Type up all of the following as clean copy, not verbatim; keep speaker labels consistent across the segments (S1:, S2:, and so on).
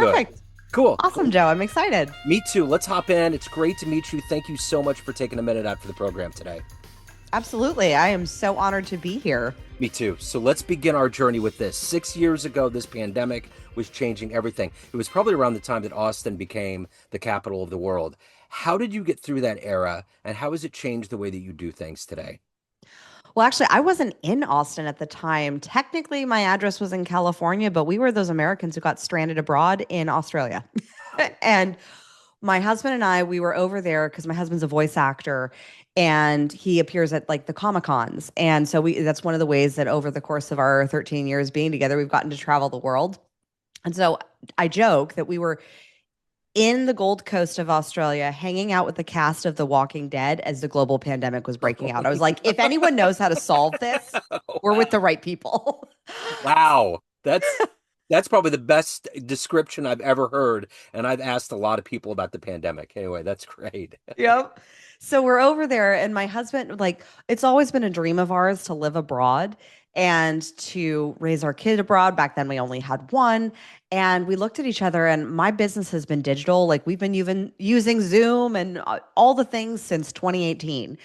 S1: good.
S2: Perfect.
S1: Cool,
S2: Awesome,
S1: cool.
S2: Joe. I'm excited.
S1: Me too. Let's hop in. It's great to meet you. Thank you so much for taking a minute out for the program today.
S2: Absolutely. I am so honored to be here.
S1: Me too. So let's begin our journey with this. 6 years ago, this pandemic was changing everything. It was probably around the time that Austin became the capital of the world. How did you get through that era, and how has it changed the way that you do things today?
S2: Well, actually, I wasn't in Austin at the time. Technically, my address was in California, but we were those Americans who got stranded abroad in Australia. And my husband and I, we were over there because my husband's a voice actor and he appears at like the Comic Cons. And so that's one of the ways that over the course of our 13 years being together, we've gotten to travel the world. And so I joke that we were in the Gold Coast of Australia, hanging out with the cast of The Walking Dead as the global pandemic was breaking
S1: Oh,
S2: out. I was like, if anyone knows how to solve this, we're with
S1: wow.
S2: the right people.
S1: Wow. That's probably the best description I've ever heard. And I've asked a lot of people about the pandemic. Anyway, that's great.
S2: Yep. So we're over there, and my husband, like, it's always been a dream of ours to live abroad and to raise our kid abroad. Back then, we only had one. And we looked at each other, and my business has been digital. Like, we've been even using Zoom and all the things since 2018.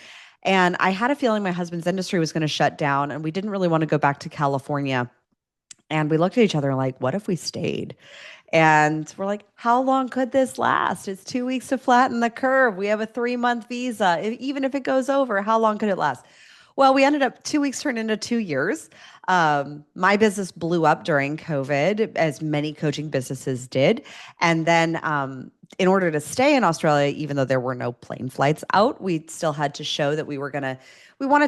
S2: And I had a feeling my husband's industry was going to shut down, and we didn't really want to go back to California. And we looked at each other like, what if we stayed? And we're like, how long could this last? It's 2 weeks to flatten the curve. We have a 3-month visa. Even if it goes over, how long could it last? Well, we ended up 2 weeks turned into 2 years. My business blew up during COVID, as many coaching businesses did. And then, in order to stay in Australia, even though there were no plane flights out, we still had to show that we wanted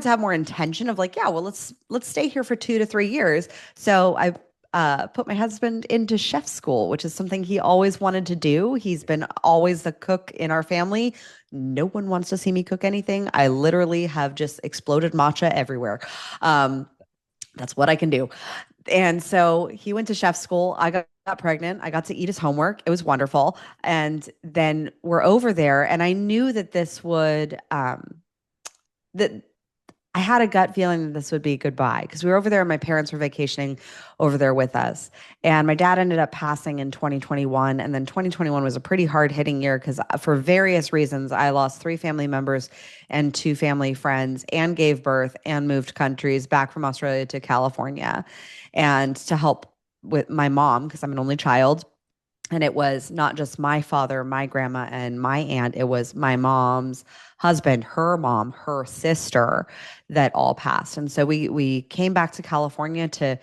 S2: to have more intention of like, yeah, well, let's stay here for 2 to 3 years. So I put my husband into chef school, which is something he always wanted to do. He's been always the cook in our family. No one wants to see me cook anything. I literally have just exploded matcha everywhere. Um, that's what I can do. And so he went to chef school. I got pregnant. I got to eat his homework. It was wonderful. And then we're over there, and I knew that that I had a gut feeling that this would be goodbye because we were over there and my parents were vacationing over there with us. And my dad ended up passing in 2021. And then 2021 was a pretty hard hitting year because for various reasons, I lost 3 family members and 2 family friends and gave birth and moved countries back from Australia to California and to help with my mom because I'm an only child. And it was not just my father, my grandma, and my aunt. It was my mom's husband, her mom, her sister that all passed. And so we came back to California to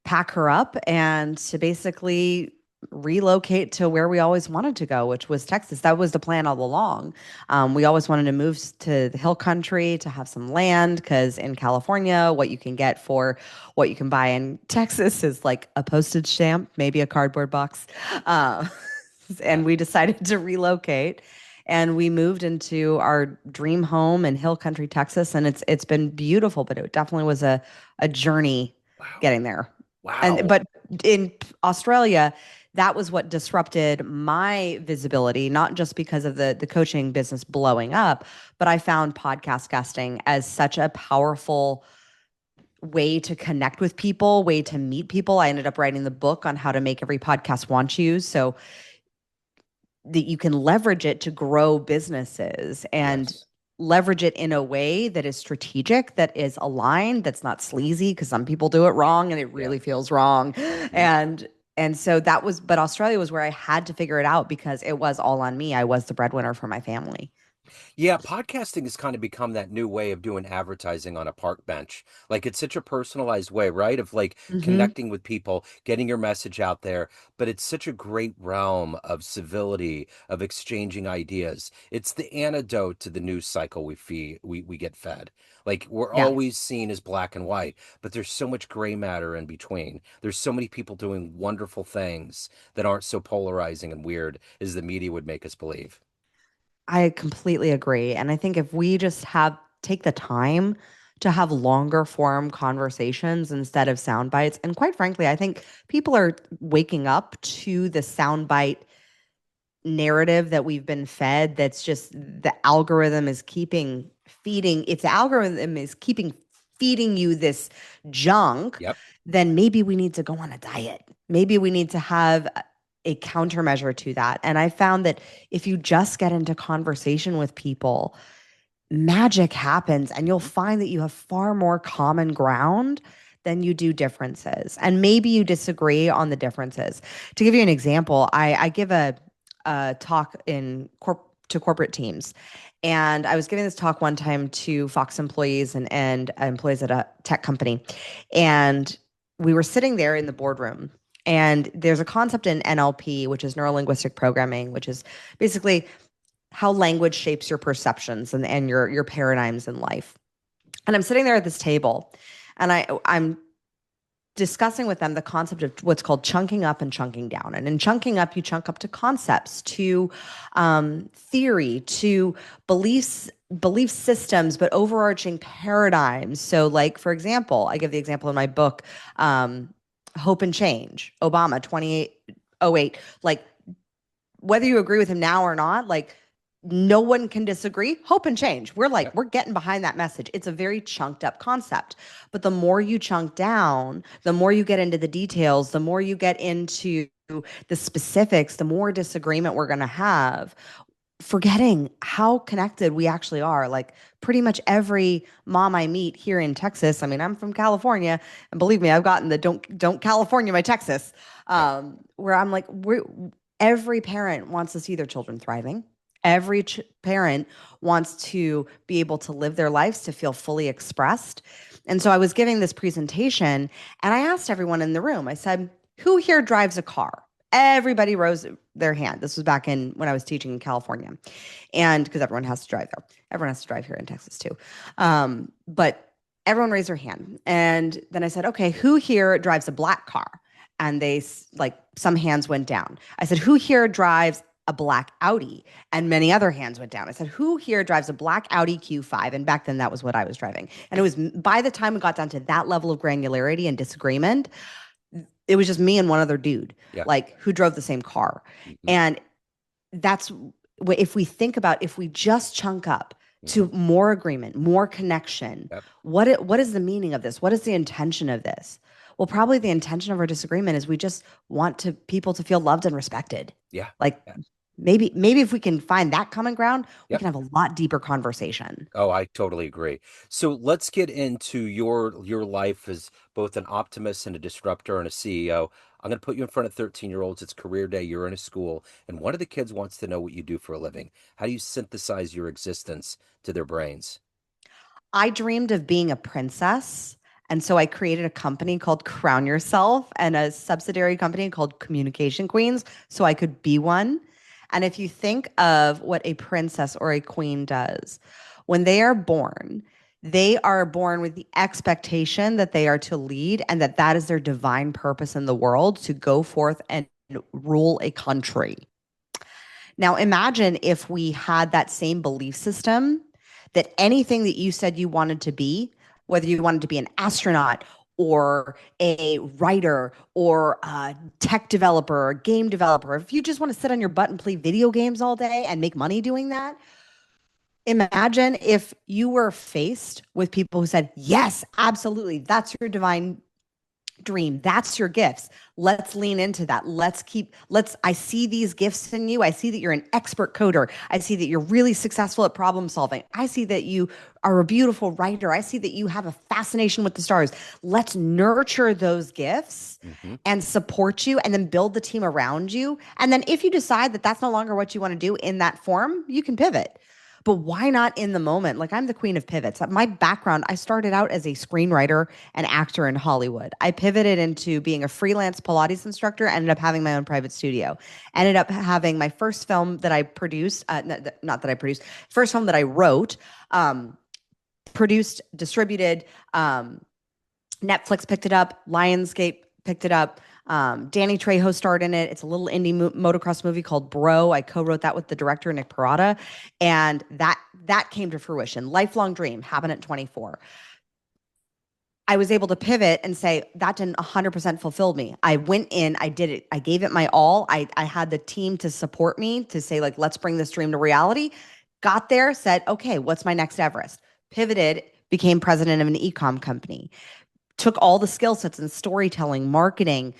S2: pack her up and to basically relocate to where we always wanted to go, which was Texas. That was the plan all along. We always wanted to move to the hill country to have some land because in California, what you can get for what you can buy in Texas is like a postage stamp, maybe a cardboard box. Uh,
S1: Yeah.
S2: and we decided to relocate. And we moved into our dream home in Hill Country, Texas, and it's been beautiful, but it definitely was a journey
S1: Wow.
S2: getting there. And
S1: Wow.
S2: but in Australia, that was what disrupted my visibility, not just because of the coaching business blowing up, but I found podcast guesting as such a powerful way to connect with people, way to meet people. I ended up writing the book on how to make every podcast want you. So that you can leverage it to grow businesses and
S1: Yes.
S2: leverage it in a way that is strategic, that is aligned, that's not sleazy, because some people do it wrong and it
S1: Yeah.
S2: really feels wrong.
S1: Yep.
S2: And so but Australia was where I had to figure it out because it was all on me. I was the breadwinner for my family.
S1: Yeah, podcasting has kind of become that new way of doing advertising on a park bench. Like it's such a personalized way, right? Of like
S2: Hmm.
S1: connecting with people, getting your message out there. But it's such a great realm of civility, of exchanging ideas. It's the antidote to the news cycle we get fed. Like we're
S2: Yeah.
S1: always seen as black and white, but there's so much gray matter in between. There's so many people doing wonderful things that aren't so polarizing and weird as the media would make us believe.
S2: I completely agree. And I think if we just take the time to have longer form conversations instead of sound bites, and quite frankly, I think people are waking up to the soundbite narrative that we've been fed that's just the algorithm is keeping feeding, if the algorithm is keeping feeding you this junk,
S1: Yep.
S2: then maybe we need to go on a diet. Maybe we need to have a countermeasure to that. And I found that if you just get into conversation with people, magic happens and you'll find that you have far more common ground than you do differences. And maybe you disagree on the differences. To give you an example, I give a talk to corporate teams. And I was giving this talk one time to Fox employees and employees at a tech company. And we were sitting there in the boardroom. And there's a concept in NLP, which is neuro linguistic programming, which is basically how language shapes your perceptions and your paradigms in life. And I'm sitting there at this table and I'm discussing with them the concept of what's called chunking up and chunking down. And in chunking up, you chunk up to concepts, to theory, to belief systems, but overarching paradigms. So like, for example, I give the example in my book, Hope and Change, Obama, 2808, like whether you agree with him now or not, like no one can disagree. Hope and change. We're getting behind that message. It's a very chunked up concept. But the more you chunk down, the more you get into the details, the more you get into the specifics, the more disagreement we're going to have, forgetting how connected we actually are. Like pretty much every mom I meet here in Texas, I mean, I'm from California, and believe me, I've gotten the don't California my Texas, where I'm like, every parent wants to see their children thriving. Every parent wants to be able to live their lives to feel fully expressed. And so I was giving this presentation and I asked everyone in the room, I said, who here drives a car? Everybody rose their hand. This was back in when I was teaching in California. And because everyone has to drive there. Everyone has to drive here in Texas too. But everyone raised their hand. And then I said, okay, who here drives a black car? And some hands went down. I said, who here drives a black Audi? And many other hands went down. I said, who here drives a black Audi Q5? And back then that was what I was driving. And it was, by the time it got down to that level of granularity and disagreement, it was just me and one other dude, who drove the same car. Mm-hmm. And that's, if we think about, if we just chunk up to more agreement, more connection, what is the meaning of this? What is the intention of this? Well, probably the intention of our disagreement is we just want people to feel loved and respected.
S1: Yeah.
S2: Maybe if we can find that common ground, we can have a lot deeper conversation.
S1: Oh, I totally agree. So let's get into your life as both an optimist and a disruptor and a CEO. I'm going to put you in front of 13-year-olds. It's career day. You're in a school, and one of the kids wants to know what you do for a living. How do you synthesize your existence to their brains?
S2: I dreamed of being a princess. And so I created a company called Crown Yourself and a subsidiary company called Communication Queens so I could be one. And if you think of what a princess or a queen does, when they are born with the expectation that they are to lead and that is their divine purpose in the world, to go forth and rule a country. Now, imagine if we had that same belief system, that anything that you said you wanted to be, whether you wanted to be an astronaut or a writer or a tech developer or a game developer, if you just want to sit on your butt and play video games all day and make money doing that, imagine if you were faced with people who said, yes, absolutely, that's your divine dream. That's your gifts. Let's lean into that. I see these gifts in you. I see that you're an expert coder. I see that you're really successful at problem solving. I see that you are a beautiful writer. I see that you have a fascination with the stars. Let's nurture those gifts and support you and then build the team around you. And then if you decide that that's no longer what you want to do in that form, you can pivot. But why not in the moment? Like, I'm the queen of pivots. My background, I started out as a screenwriter and actor in Hollywood. I pivoted into being a freelance Pilates instructor, ended up having my own private studio, ended up having my first film that I produced, first film that I wrote, produced, distributed, Netflix picked it up, Lionsgate picked it up. Danny Trejo starred in it. It's a little indie motocross movie called Bro. I co-wrote that with the director, Nick Parada. And that came to fruition. Lifelong dream, happened at 24. I was able to pivot and say, that didn't 100% fulfill me. I went in, I did it. I gave it my all. I had the team to support me to say, like, let's bring this dream to reality. Got there, said, okay, what's my next Everest? Pivoted, became president of an e-com company. took all the skill sets in storytelling, marketing,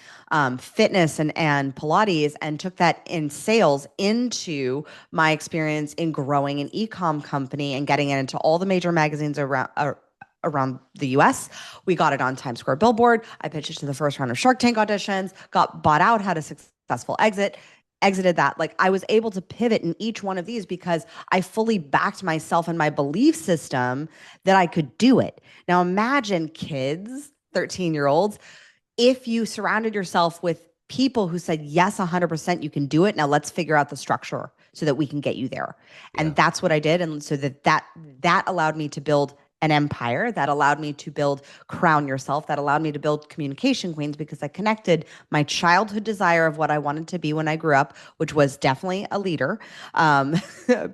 S2: fitness, and Pilates, and took that in sales into my experience in growing an e-com company and getting it into all the major magazines around the US. We got it on Times Square billboard. I pitched it to the first round of Shark Tank auditions, got bought out, had a successful exit, exited that. Like, I was able to pivot in each one of these because I fully backed myself and my belief system that I could do it. Now imagine kids, 13-year-olds, if you surrounded yourself with people who said, yes, 100%, you can do it. Now let's figure out the structure so that we can get you there.
S1: Yeah.
S2: And that's what I did. And so that allowed me to build an empire, that allowed me to build Crown Yourself, that allowed me to build Communication Queens, because I connected my childhood desire of what I wanted to be when I grew up, which was definitely a leader. Um,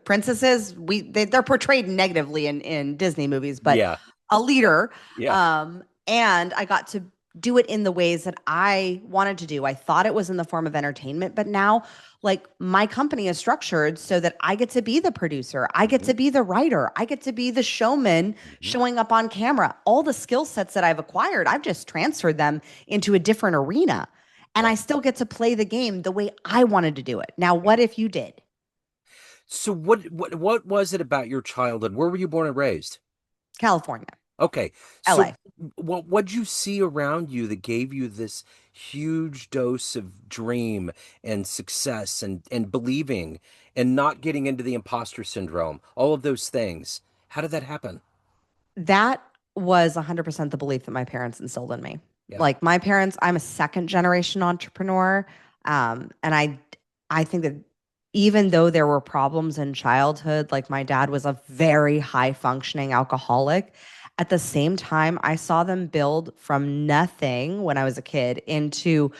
S2: Princesses, they're portrayed negatively in Disney movies, but
S1: Yeah.
S2: a leader.
S1: Yeah.
S2: And I got to do it in the ways that I wanted to do. I thought it was in the form of entertainment, but now, like, my company is structured so that I get to be the producer, I get
S1: Hmm.
S2: to be the writer, I get to be the showman
S1: Hmm.
S2: showing up on camera. All the skill sets that I've acquired, I've just transferred them into a different arena. And
S1: Yeah.
S2: I still get to play the game the way I wanted to do it. Now, what if you did?
S1: So what was it about your childhood? Where were you born and raised?
S2: California,
S1: Okay. So
S2: LA.
S1: what'd you see around you that gave you this huge dose of dream and success and believing and not getting into the imposter syndrome? All of those things. How did that happen?
S2: That was 100% the belief that my parents instilled in me.
S1: Yeah.
S2: Like, my parents, I'm a second generation entrepreneur. And I think that even though there were problems in childhood, like, my dad was a very high functioning alcoholic. At the same time, I saw them build from nothing when I was a kid into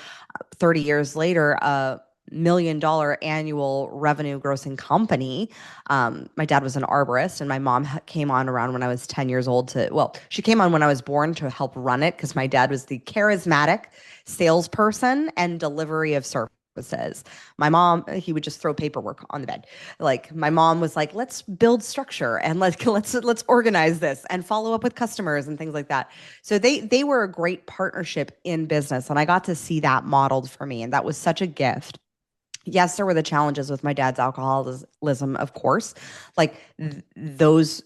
S2: 30 years later, $1 million annual revenue grossing company. My dad was an arborist, and my mom came on around when I was 10 years old well, she came on when I was born to help run it because my dad was the charismatic salesperson and delivery of services. My mom, he would just throw paperwork on the bed. Like, my mom was like, let's build structure and let's organize this and follow up with customers and things like that. So they were a great partnership in business, and I got to see that modeled for me, and that was such a gift. Yes, there were the challenges with my dad's alcoholism, of course. Like, those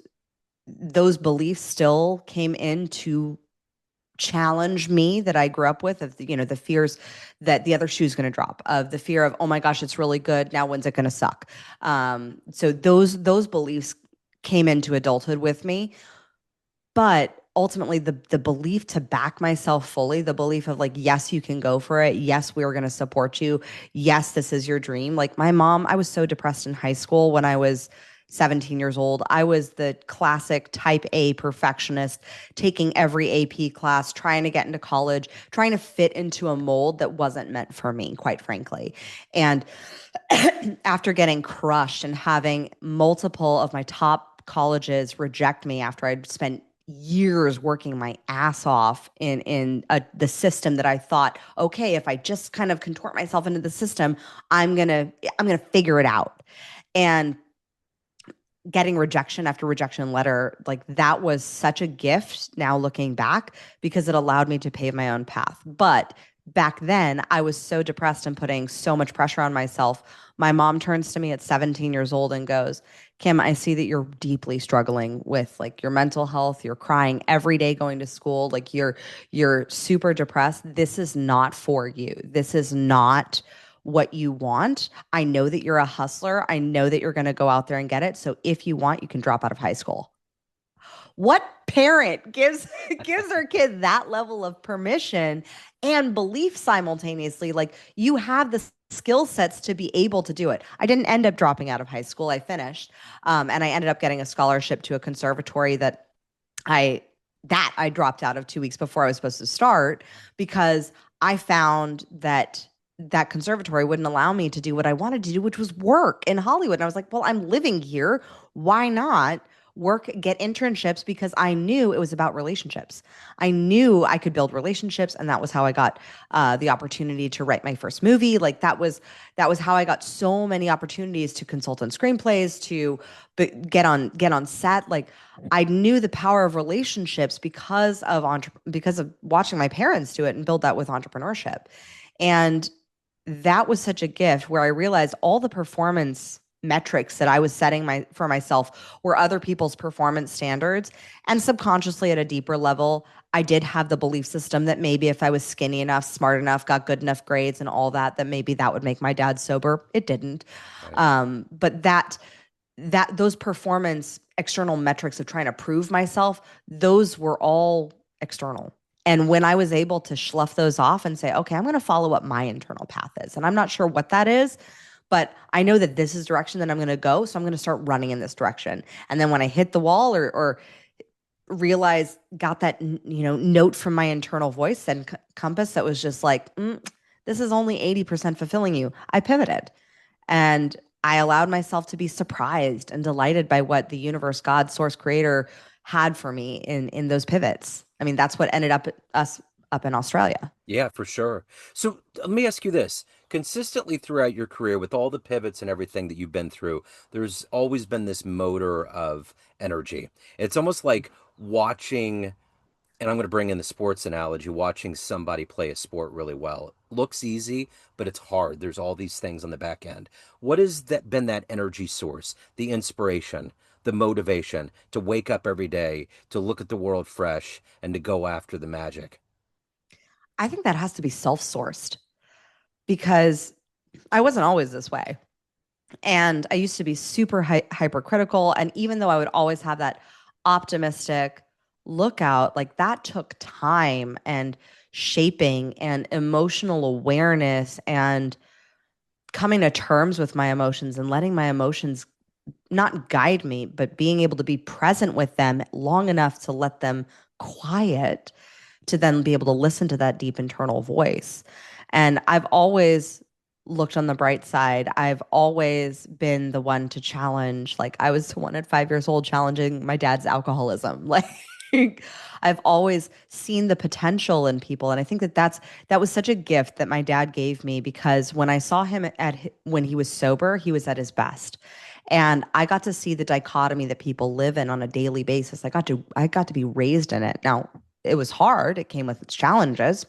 S2: beliefs still came in to challenge me that I grew up with, of the fears that the other shoe's going to drop, of the fear of, oh my gosh, it's really good. Now when's it going to suck? So those beliefs came into adulthood with me. But ultimately, the belief to back myself fully, the belief of, like, yes, you can go for it. Yes, we are going to support you. Yes, this is your dream. Like, my mom, I was so depressed in high school when I was 17 years old. I was the classic type A perfectionist, taking every AP class, trying to get into college, trying to fit into a mold that wasn't meant for me, quite frankly. And after getting crushed and having multiple of my top colleges reject me after I'd spent years working my ass off in the system that I thought, okay, if I just kind of contort myself into the system, I'm gonna figure it out. And getting rejection after rejection letter, like, that was such a gift now looking back, because it allowed me to pave my own path. But back then, I was so depressed and putting so much pressure on myself. My mom turns to me at 17 years old and goes, Kim, I see that you're deeply struggling with, like, your mental health. You're crying every day going to school. Like, you're super depressed. This is not for you. This is not what you want. I know that you're a hustler. I know that you're going to go out there and get it. So if you want, you can drop out of high school. What parent gives gives their kid that level of permission and belief simultaneously? Like, you have the skill sets to be able to do it. I didn't end up dropping out of high school. I finished, and I ended up getting a scholarship to a conservatory I I dropped out of 2 weeks before I was supposed to start, because I found that conservatory wouldn't allow me to do what I wanted to do, which was work in Hollywood. And I was like, well, I'm living here. Why not work, get internships because I knew it was about relationships. I knew I could build relationships, and that was how I got the opportunity to write my first movie. Like that was how I got so many opportunities to consult on screenplays, to get on set. Like I knew the power of relationships because of watching my parents do it and build that with entrepreneurship. And that was such a gift where I realized all the performance metrics that I was setting for myself were other people's performance standards. And subconsciously, at a deeper level, I did have the belief system that maybe if I was skinny enough, smart enough, got good enough grades and all that, that maybe that would make my dad sober. It didn't.
S1: Right.
S2: But those performance external metrics of trying to prove myself, those were all external. And when I was able to slough those off and say, okay, I'm going to follow what my internal path is. And I'm not sure what that is, but I know that this is the direction that I'm going to go. So I'm going to start running in this direction. And then when I hit the wall or realize, got that, note from my internal voice and compass that was just like, this is only 80% fulfilling you, I pivoted. And I allowed myself to be surprised and delighted by what the universe, God, source, creator had for me in those pivots. I mean, that's what ended us up in Australia.
S1: Yeah, for sure. So let me ask you this. Consistently throughout your career, with all the pivots and everything that you've been through, there's always been this motor of energy. It's almost like watching, and I'm going to bring in the sports analogy, watching somebody play a sport really well. It looks easy, but it's hard. There's all these things on the back end. What has that been, that energy source, the inspiration, the motivation to wake up every day, to look at the world fresh, and to go after the magic?
S2: I think that has to be self-sourced because I wasn't always this way. And I used to be super hypercritical. And even though I would always have that optimistic lookout, like that took time and shaping and emotional awareness and coming to terms with my emotions and letting my emotions not guide me, but being able to be present with them long enough to let them quiet to then be able to listen to that deep internal voice. And I've always looked on the bright side. I've always been the one to challenge. Like I was the one at 5 years old challenging my dad's alcoholism. Like I've always seen the potential in people. And I think that was such a gift that my dad gave me because when I saw him when he was sober, he was at his best. And I got to see the dichotomy that people live in on a daily basis. I got to be raised in it. Now, it was hard. It came with its challenges.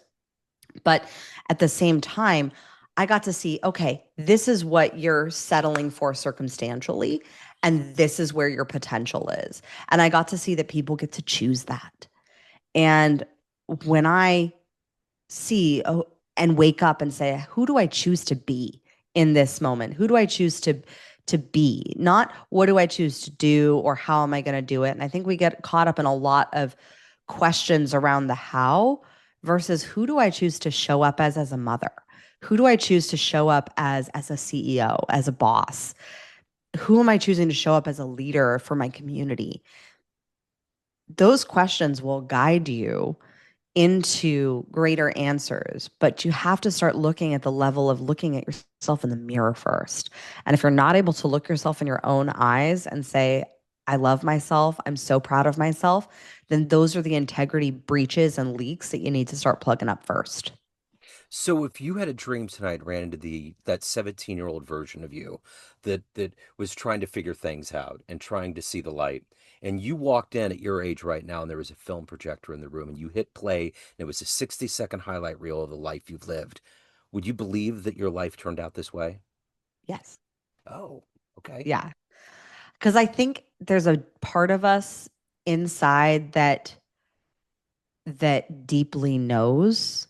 S2: But at the same time, I got to see, okay, this is what you're settling for circumstantially, and this is where your potential is. And I got to see that people get to choose that. And when I see and wake up and say, who do I choose to be in this moment? Who do I choose to be? Not what do I choose to do or how am I going to do it? And I think we get caught up in a lot of questions around the how versus who do I choose to show up as a mother? Who do I choose to show up as a CEO, as a boss? Who am I choosing to show up as a leader for my community? Those questions will guide you into greater answers, but you have to start looking at the level of looking at yourself in the mirror first. And if you're not able to look yourself in your own eyes and say, I love myself, I'm so proud of myself, then those are the integrity breaches and leaks that you need to start plugging up first.
S1: So if you had a dream tonight, ran into the that 17-year-old version of you that was trying to figure things out and trying to see the light, and you walked in at your age right now and there was a film projector in the room and you hit play and it was a 60-second highlight reel of the life you've lived, would you believe that your life turned out this way?
S2: Yes.
S1: Oh, okay.
S2: Yeah. Because I think there's a part of us inside that deeply knows.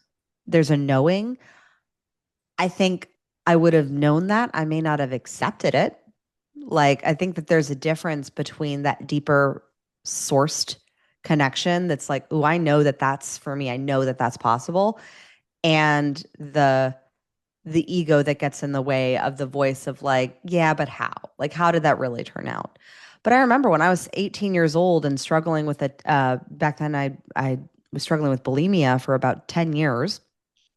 S2: There's a knowing. I think I would have known that. I may not have accepted it. Like, I think that there's a difference between that deeper sourced connection that's like, oh, I know that that's for me. I know that that's possible. And the ego that gets in the way of the voice of like, yeah, but how? Like, how did that really turn out? But I remember when I was 18 years old and struggling with it, back then I was struggling with bulimia for about 10 years.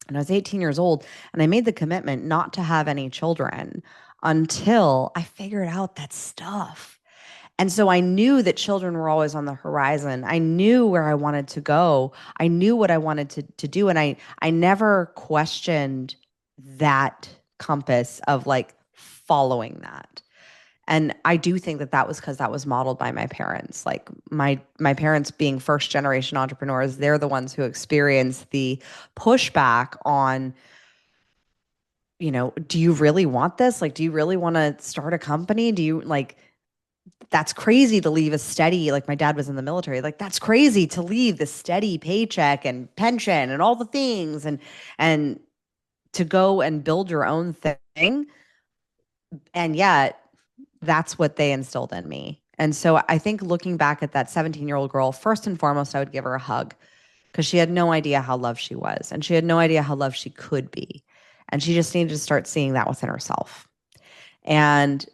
S2: And I was 18 years old and I made the commitment not to have any children until I figured out that stuff. And so I knew that children were always on the horizon. I knew where I wanted to go. I knew what I wanted to do. And I never questioned that compass of like following that. And I do think that that was because that was modeled by my parents. Like my parents being first generation entrepreneurs, they're the ones who experienced the pushback on, do you really want this? Like, do you really want to start a company? Do you like that's crazy to leave a steady, like my dad was in the military, like that's crazy to leave the steady paycheck and pension and all the things and to go and build your own thing. And yet that's what they instilled in me. And so I think looking back at that 17-year-old girl, first and foremost, I would give her a hug because she had no idea how loved she was and she had no idea how loved she could be. And she just needed to start seeing that within herself. And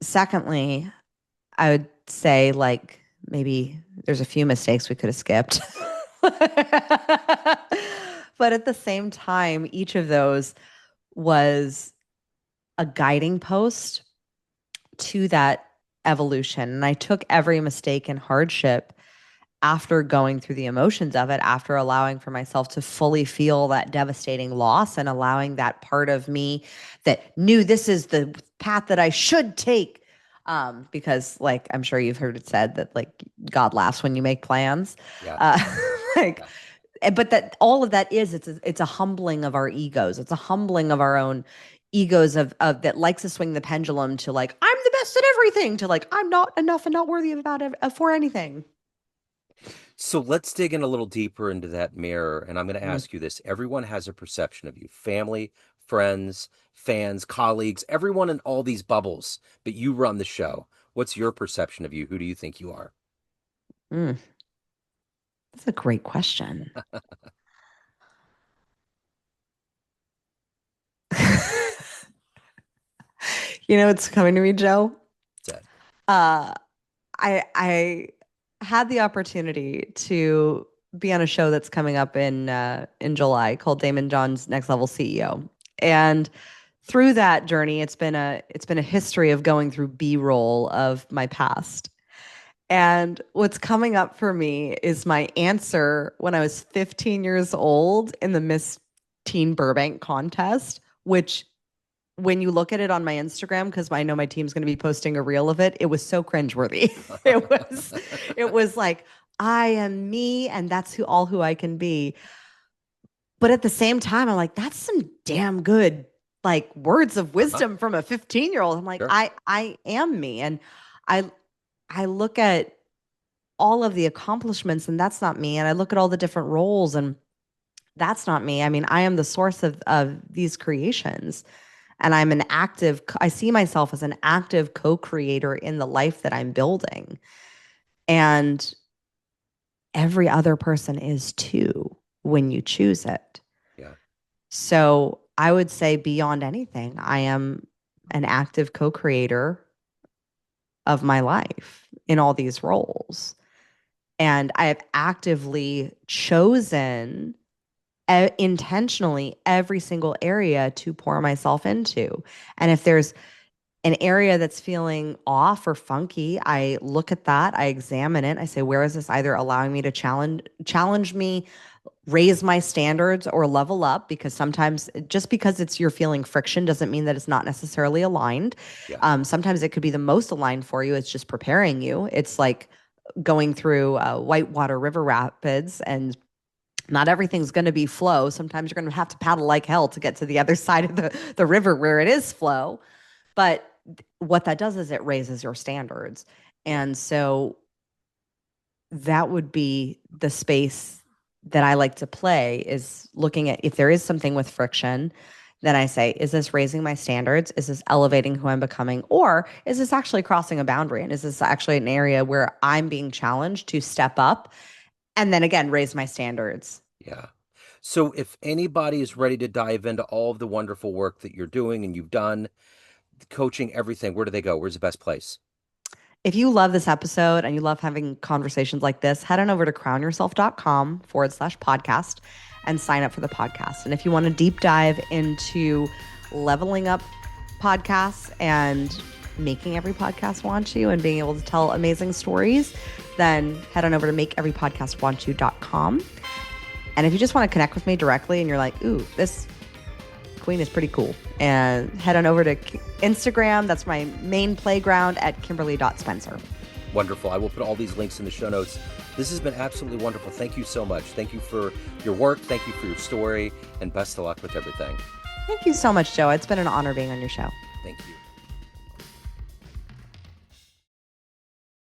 S2: secondly, I would say like maybe there's a few mistakes we could have skipped. But at the same time, each of those was a guiding post to that evolution. And I took every mistake and hardship after going through the emotions of it, after allowing for myself to fully feel that devastating loss and allowing that part of me that knew this is the path that I should take. Because like, I'm sure you've heard it said that like God laughs when you make plans.
S1: Yeah.
S2: Uh, like,
S1: Yeah.
S2: but that all of that is, it's a humbling of our egos. It's a humbling of our own egos of that likes to swing the pendulum to like, I'm the best at everything to like, I'm not enough and not worthy of for anything.
S1: So let's dig in a little deeper into that mirror. And I'm going to
S2: Mm.
S1: ask you this. Everyone has a perception of you, family, friends, fans, colleagues, everyone in all these bubbles, but you run the show. What's your perception of you? Who do you think you are?
S2: Mm. That's a great question. It's coming to me, Joe.
S1: Said,
S2: Uh, I had the opportunity to be on a show that's coming up in July called Damon John's Next Level CEO. And through that journey, it's been a history of going through B-roll of my past. And what's coming up for me is my answer when I was 15 years old in the Miss Teen Burbank contest, which when you look at it on my Instagram, because I know my team's going to be posting a reel of it, it was so cringeworthy. it was like, I am me and that's who I can be. But at the same time, I'm like, that's some damn good like words of
S1: uh-huh,
S2: wisdom from a 15-year-old. I'm like,
S1: sure.
S2: I am me. And I I look at all of the accomplishments and that's not me. And I look at all the different roles and that's not me. I mean, I am the source of these creations. And I see myself as an active co-creator in the life that I'm building. And every other person is too when you choose it.
S1: Yeah.
S2: So I would say beyond anything, I am an active co-creator of my life in all these roles. And I have actively chosen intentionally every single area to pour myself into. And if there's an area that's feeling off or funky, I look at that, I examine it, I say, where is this either allowing me to challenge me, raise my standards, or level up? Because sometimes just because you're feeling friction doesn't mean that it's not necessarily aligned.
S1: Yeah.
S2: Sometimes it could be the most aligned for you. It's just preparing you. It's like going through whitewater river rapids and not everything's going to be flow. Sometimes you're going to have to paddle like hell to get to the other side of the river where it is flow. But what that does is it raises your standards.
S1: Yeah.
S2: And so that would be the space that I like to play is looking at if there is something with friction, then I say, is this raising my standards? Is this elevating who I'm becoming? Or is this actually crossing a boundary? And is this actually an area where I'm being challenged to step up and then again raise my standards?
S1: Yeah. So if anybody is ready to dive into all of the wonderful work that you're doing and you've done, coaching, everything, where do they go? Where's the best place?
S2: If you love this episode and you love having conversations like this, head on over to crownyourself.com/podcast and sign up for the podcast. And if you want to deep dive into leveling up podcasts and making every podcast want you and being able to tell amazing stories, then head on over to makeeverypodcastwantyou.com. And if you just want to connect with me directly and you're like, ooh, this queen is pretty cool, and head on over to Instagram. That's my main playground at Kimberly.Spencer.
S1: Wonderful. I will put all these links in the show notes. This has been absolutely wonderful. Thank you so much. Thank you for your work. Thank you for your story, and best of luck with everything.
S2: Thank you so much, Joe. It's been an honor being on your show.
S1: Thank you.